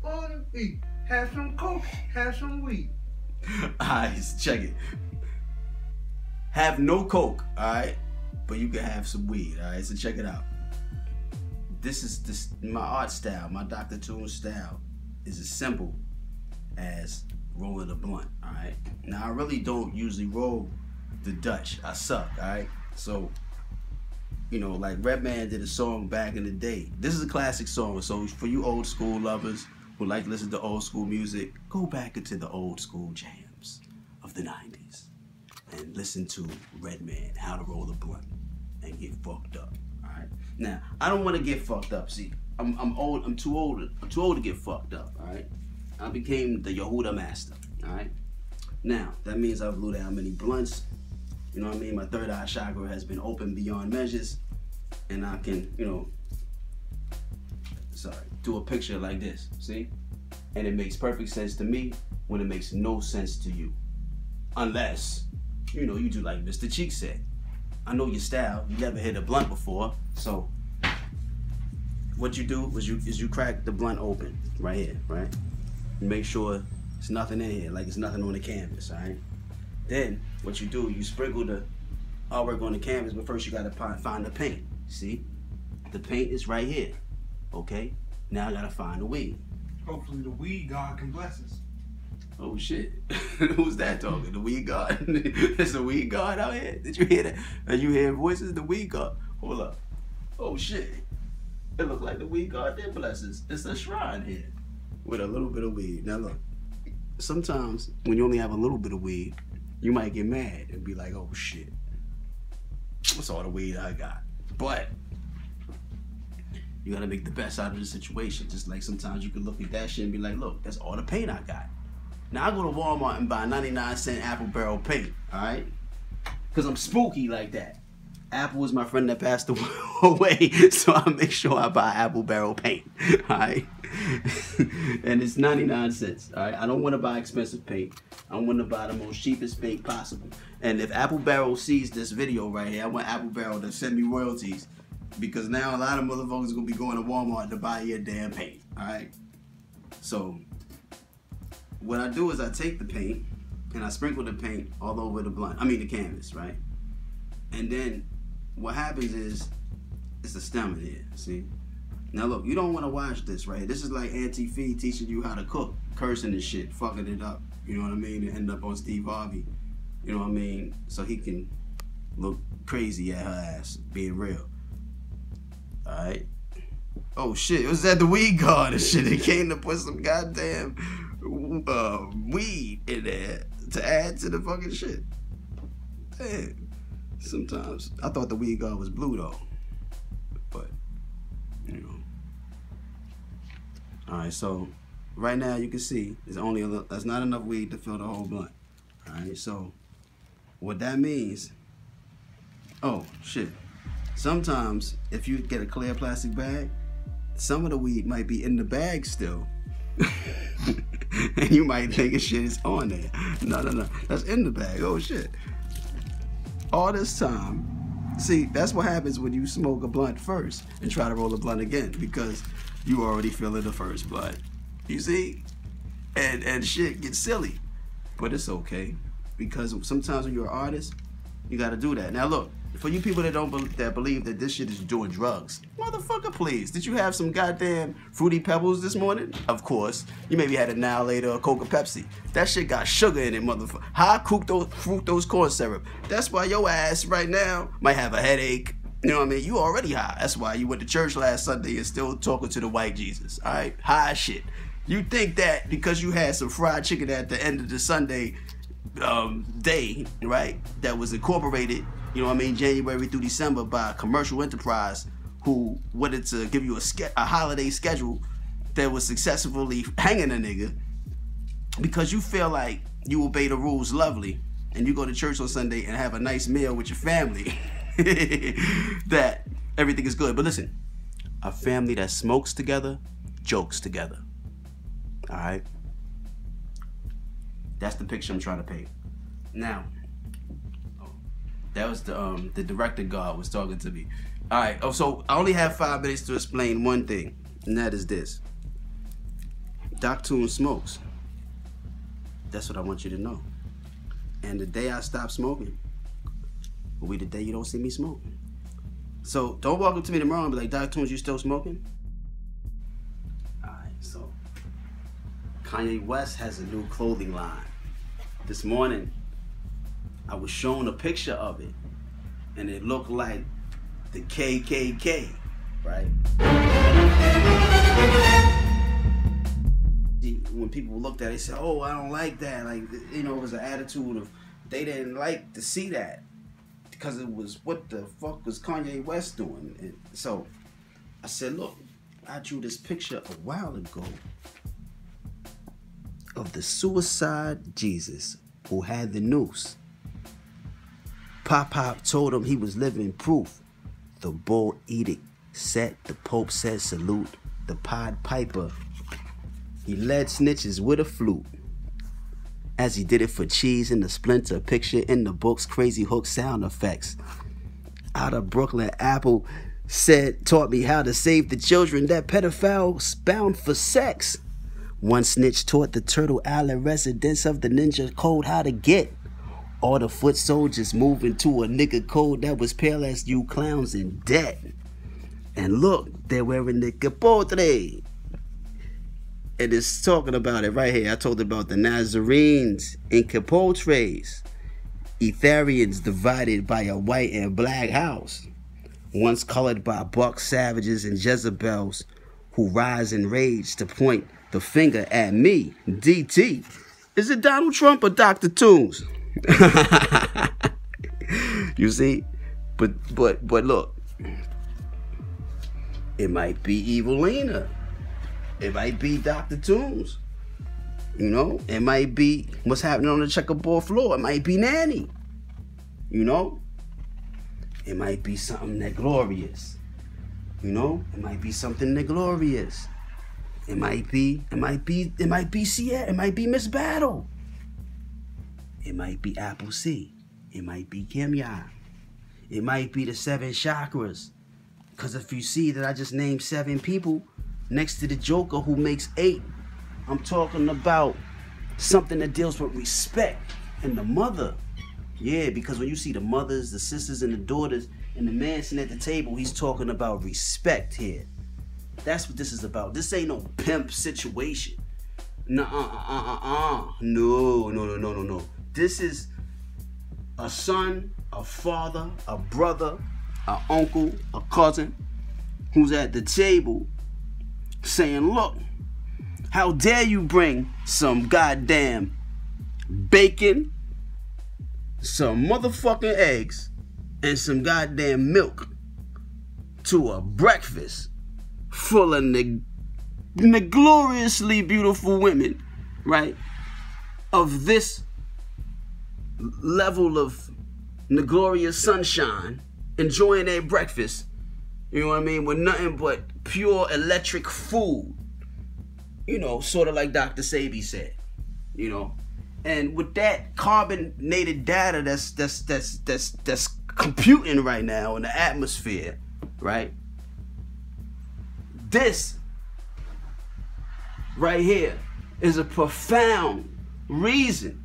on me. Have some coke, have some weed. Alright, check it. Have no coke, alright? But you can have some weed, alright? So check it out. This is my art style, my Dr. Toonz style is as simple as rolling a blunt, alright? Now I really don't usually roll the Dutch. I suck, alright? So, you know, like Redman did a song back in the day. This is a classic song, so for you old school lovers who like to listen to old school music, go back into the old school jams of the 90s and listen to Redman, How to Roll a Blunt and get fucked up. Alright. Now, I don't want to get fucked up. See, I'm old, I'm too old to get fucked up, alright? I became the Yehuda master, alright? Now, that means I've blew down many blunts. You know what I mean? My third eye chakra has been opened beyond measures, and I can, you know, do a picture like this, see? And it makes perfect sense to me when it makes no sense to you. Unless, you know, you do like Mr. Cheek said. I know your style, you never hit a blunt before, so what you do is you crack the blunt open, right here, right? You make sure there's nothing in here, like there's nothing on the canvas, all right? Then, what you do, you sprinkle the artwork on the canvas, but first you gotta find the paint, see? The paint is right here, okay? Now I gotta find the weed. Hopefully the weed god can bless us. Oh shit, who's that talking? The weed god? There's a weed god out here? Did you hear that? Are you hearing voices? The weed god? Hold up. Oh shit. It looks like the weed god did bless us. It's a shrine here with a little bit of weed. Now look, sometimes when you only have a little bit of weed, you might get mad and be like, oh shit, what's all the weed I got? But you gotta make the best out of the situation. Just like sometimes you can look at that shit and be like, look, that's all the paint I got. Now I go to Walmart and buy 99-cent Apple Barrel paint, all right? Because I'm spooky like that. Apple was my friend that passed away, so I make sure I buy Apple Barrel paint, all right? And it's 99 cents, all right? I don't want to buy expensive paint. I want to buy the most cheapest paint possible. And if Apple Barrel sees this video right here, I want Apple Barrel to send me royalties, because now a lot of motherfuckers are going to be going to Walmart to buy your damn paint, all right? So what I do is I take the paint and I sprinkle the paint all over the blunt, I mean the canvas, right? And then what happens is, it's a stem in here, see? Now look, you don't want to watch this, right? This is like Auntie Fee teaching you how to cook, cursing and shit, fucking it up, you know what I mean? And end up on Steve Harvey, you know what I mean? So he can look crazy at her ass, being real. Alright? Oh shit, it was that the weed guard and shit. It came to put some goddamn weed in there to add to the fucking shit. Damn. Sometimes I thought the weed guard was blue though, but you know. All right, so right now you can see there's only that's not enough weed to fill the whole blunt. All right, so what that means? Oh shit. Sometimes if you get a clear plastic bag, some of the weed might be in the bag still. And you might think shit is on there. No, that's in the bag. Oh shit. All this time, see, that's what happens when you smoke a blunt first and try to roll a blunt again, because you already feeling the first blunt. You see? And shit gets silly. But it's okay, because sometimes when you're an artist, you gotta do that. Now look, for you people that believe that this shit is doing drugs, motherfucker, please. Did you have some goddamn Fruity Pebbles this morning? Of course. You maybe had a Now Later or Coca Pepsi. That shit got sugar in it, motherfucker. High fructose corn syrup. That's why your ass right now might have a headache. You know what I mean? You already high. That's why you went to church last Sunday and still talking to the white Jesus. All right? High shit. You think that because you had some fried chicken at the end of the Sunday day, right, that was incorporated, you know what I mean, January through December by a commercial enterprise who wanted to give you a holiday schedule that was successfully hanging a nigga, because you feel like you obey the rules lovely and you go to church on Sunday and have a nice meal with your family, that everything is good. But listen, a family that smokes together, jokes together. All right? That's the picture I'm trying to paint. Now, that was the director God was talking to me. All right, so I only have 5 minutes to explain one thing, and that is this. DOCTA TOONZ smokes. That's what I want you to know. And the day I stop smoking will be the day you don't see me smoking. So don't walk up to me tomorrow and be like, DOCTA TOONZ, you still smoking? Alright, so Kanye West has a new clothing line. This morning, I was shown a picture of it, and it looked like the KKK, right? When people looked at it, they said, oh, I don't like that. Like, you know, it was an attitude of they didn't like to see that because it was, what the fuck was Kanye West doing? And so I said, look, I drew this picture a while ago of the suicide Jesus who had the noose. Pop told him he was living proof. The bull edict set, the Pope said salute. The Pied Piper, he led snitches with a flute. As he did it for cheese in the splinter, picture in the books, crazy hook sound effects. Out of Brooklyn, Apple taught me how to save the children that pedophiles bound for sex. One snitch taught the Turtle Island residents of the Ninja Code how to get all the foot soldiers moving to a nigga code that was pale as you clowns in debt. And look, they're wearing the capote. And it's talking about it right here. I told about the Nazarenes in capotes. Etherians divided by a white and black house. Once colored by buck savages and Jezebels who rise in rage to point the finger at me, DT. Is it Donald Trump or DOCTA TOONZ? You see? But look. It might be Evelina. It might be DOCTA TOONZ. You know? It might be what's happening on the checkerboard floor. It might be Nanny. You know? It might be something that glorious. You know? It might be something that glorious. It might be Sierra. It might be Miss Battle. It might be Apple C. It might be Kim Ya. It might be the 7 chakras. Because if you see that I just named 7 people next to the Joker who makes 8, I'm talking about something that deals with respect and the mother. Yeah, because when you see the mothers, the sisters, and the daughters, and the man sitting at the table, he's talking about respect here. That's what this is about. This ain't no pimp situation. No. This is a son, a father, a brother, an uncle, a cousin who's at the table saying, look, how dare you bring some goddamn bacon, some motherfucking eggs, and some goddamn milk to a breakfast full of gloriously beautiful women, right? Of this level of glorious sunshine, enjoying their breakfast, you know what I mean, with nothing but pure electric food, you know, sort of like Dr. Sabi said, you know, and with that carbonated data that's computing right now in the atmosphere, right? This right here is a profound reason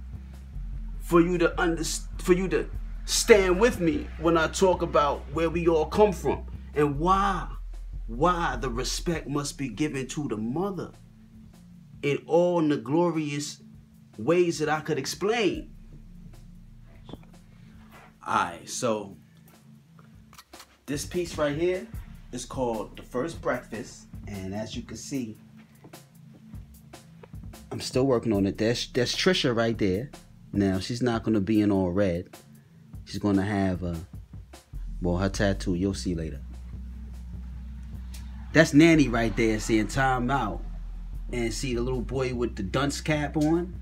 for you to stand with me when I talk about where we all come from and why the respect must be given to the mother in all the glorious ways that I could explain. Alright, so this piece right here is called The First Breakfast, and as you can see, I'm still working on it. There's Trisha right there. Now, she's not going to be in all red. She's going to have her tattoo, you'll see later. That's Nanny right there saying time out. And see the little boy with the dunce cap on?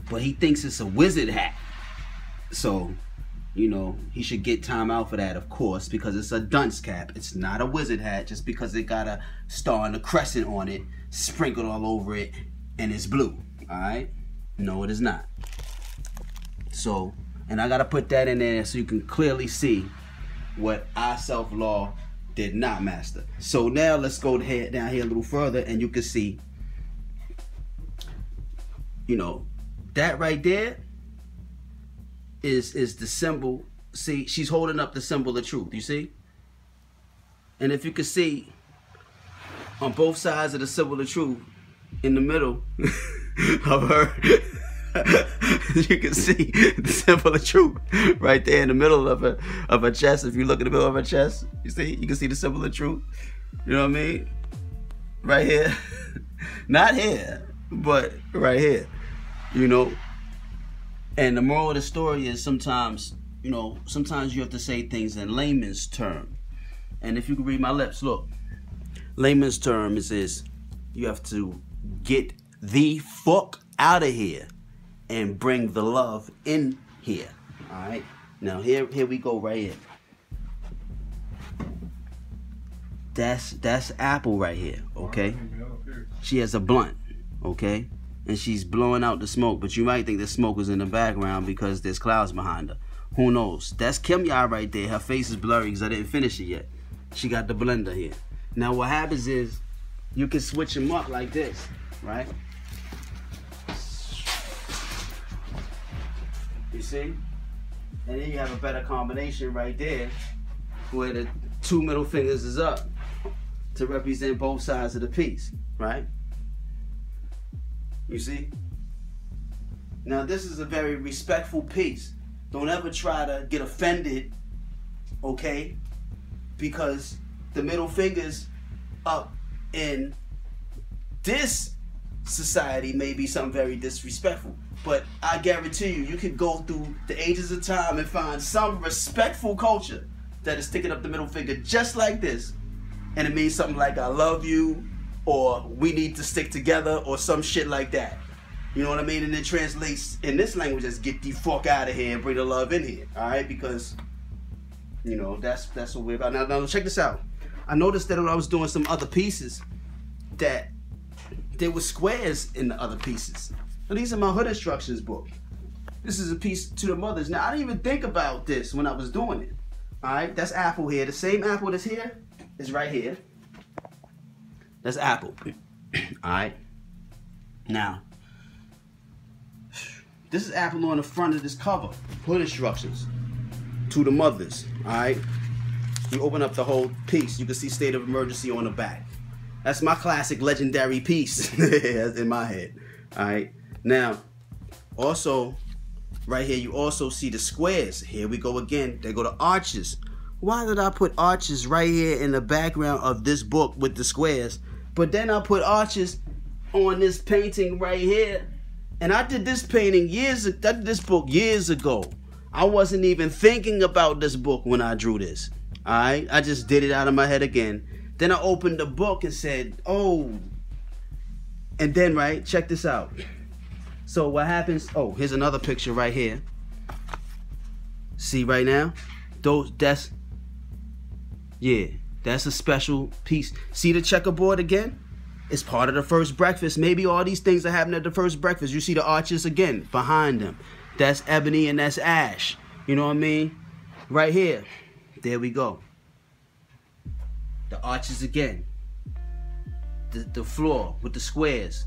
But he thinks it's a wizard hat. So, you know, he should get time out for that, of course, because it's a dunce cap. It's not a wizard hat just because it got a star and a crescent on it, sprinkled all over it, and it's blue. Alright? No, it is not. So, and I gotta put that in there so you can clearly see what I self-law did not master. So now let's go down here a little further and you can see you know, that right there is the symbol. See, she's holding up the symbol of truth, you see? And if you can see, on both sides of the symbol of truth, in the middle of her, you can see the symbol of truth right there in the middle of her chest. If you look in the middle of her chest, you can see the symbol of truth. You know what I mean? Right here. Not here, but right here. You know? And the moral of the story is sometimes, you know, sometimes you have to say things in layman's term. And if you can read my lips, look. Layman's term is you have to get the fuck out of here and bring the love in here. Alright? Now here we go right here. That's Apple right here, okay? She has a blunt, okay? And she's blowing out the smoke, but you might think the smoke is in the background because there's clouds behind her. Who knows? That's Kim Ya right there. Her face is blurry because I didn't finish it yet. She got the blender here. Now what happens is you can switch them up like this, right? You see? And then you have a better combination right there where the two middle fingers is up to represent both sides of the piece, right? You see? Now this is a very respectful piece. Don't ever try to get offended, okay? Because the middle fingers up in this society may be something very disrespectful. But I guarantee you, you could go through the ages of time and find some respectful culture that is sticking up the middle finger just like this. And it means something like, I love you, or we need to stick together, or some shit like that. You know what I mean? And it translates in this language as get the fuck out of here and bring the love in here. Alright? Because, you know, that's what we're about. Now check this out. I noticed that when I was doing some other pieces, that there were squares in the other pieces. Now, these are my hood instructions book. This is a piece to the mothers. Now, I didn't even think about this when I was doing it. Alright? That's Apple here. The same Apple that's here is right here. That's Apple. Alright? Now, this is Apple on the front of this cover. Hood instructions to the mothers. Alright? You open up the whole piece. You can see state of emergency on the back. That's my classic legendary piece in my head. Alright? Now, also, right here, you also see the squares. Here we go again. They go to arches. Why did I put arches right here in the background of this book with the squares? But then I put arches on this painting right here. And I did this painting book years ago. I wasn't even thinking about this book when I drew this. Alright? I just did it out of my head again. Then I opened the book and said, oh. And then, right, check this out. So what happens, oh, here's another picture right here. See right now? That's a special piece. See the checkerboard again? It's part of the first breakfast. Maybe all these things are happening at the first breakfast. You see the arches again behind them. That's ebony and that's ash. You know what I mean? Right here. There we go. The arches again. The floor with the squares.